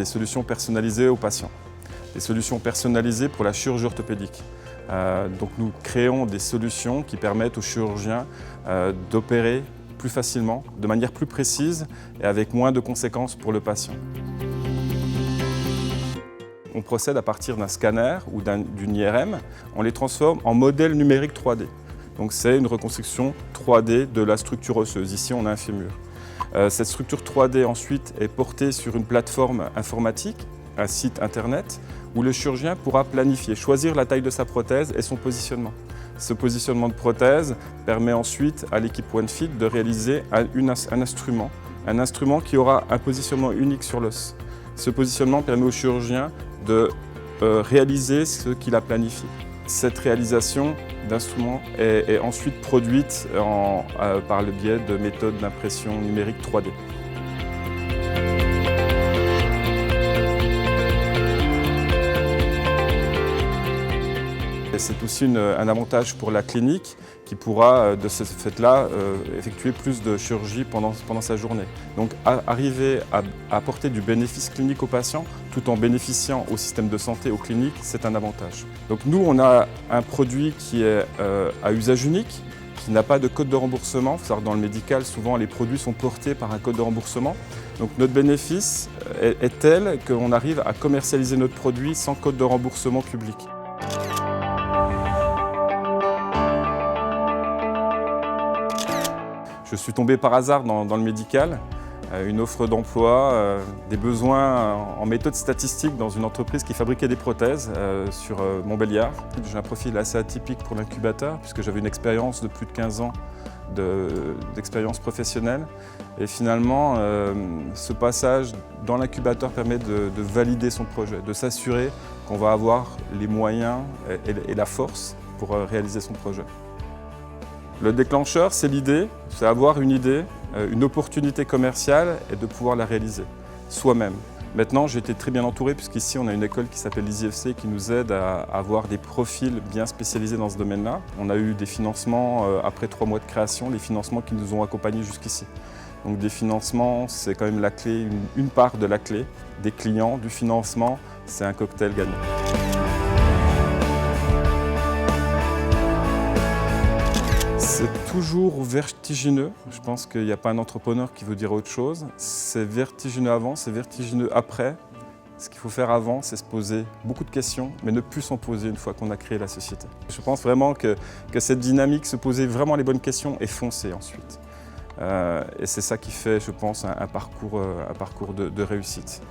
des solutions personnalisées aux patients. Des solutions personnalisées pour la chirurgie orthopédique. Donc nous créons des solutions qui permettent aux chirurgiens d'opérer plus facilement, de manière plus précise et avec moins de conséquences pour le patient. On procède à partir d'un scanner ou d'une IRM, on les transforme en modèle numérique 3D. Donc c'est une reconstruction 3D de la structure osseuse. Ici on a un fémur. Cette structure 3D ensuite est portée sur une plateforme informatique, un site internet, où le chirurgien pourra planifier, choisir la taille de sa prothèse et son positionnement. Ce positionnement de prothèse permet ensuite à l'équipe OneFit de réaliser un instrument qui aura un positionnement unique sur l'os. Ce positionnement permet au chirurgien de réaliser ce qu'il a planifié. Cette réalisation d'instruments est ensuite produite par le biais de méthodes d'impression numérique 3D. C'est aussi un avantage pour la clinique qui pourra, de ce fait-là, effectuer plus de chirurgie pendant sa journée. Donc arriver à apporter du bénéfice clinique aux patients tout en bénéficiant au système de santé, aux cliniques, c'est un avantage. Donc nous, on a un produit qui est à usage unique, qui n'a pas de code de remboursement. Il faut savoir que dans le médical, souvent les produits sont portés par un code de remboursement. Donc notre bénéfice est tel qu'on arrive à commercialiser notre produit sans code de remboursement public. Je suis tombé par hasard dans le médical, une offre d'emploi, des besoins en méthode statistique dans une entreprise qui fabriquait des prothèses sur Montbéliard. J'ai un profil assez atypique pour l'incubateur puisque j'avais une expérience de plus de 15 ans d'expérience professionnelle. Et finalement, ce passage dans l'incubateur permet de valider son projet, de s'assurer qu'on va avoir les moyens et la force pour réaliser son projet. Le déclencheur, c'est l'idée, c'est avoir une idée, une opportunité commerciale et de pouvoir la réaliser soi-même. Maintenant, j'ai été très bien entouré puisqu'ici, on a une école qui s'appelle l'ISIFC qui nous aide à avoir des profils bien spécialisés dans ce domaine-là. On a eu des financements après 3 mois de création, les financements qui nous ont accompagnés jusqu'ici. Donc des financements, c'est quand même la clé, une part de la clé. Des clients, du financement, c'est un cocktail gagnant. C'est toujours vertigineux. Je pense qu'il n'y a pas un entrepreneur qui veut dire autre chose. C'est vertigineux avant, c'est vertigineux après. Ce qu'il faut faire avant, c'est se poser beaucoup de questions, mais ne plus s'en poser une fois qu'on a créé la société. Je pense vraiment que cette dynamique, se poser vraiment les bonnes questions et foncer ensuite. Et c'est ça qui fait, je pense, un parcours de réussite.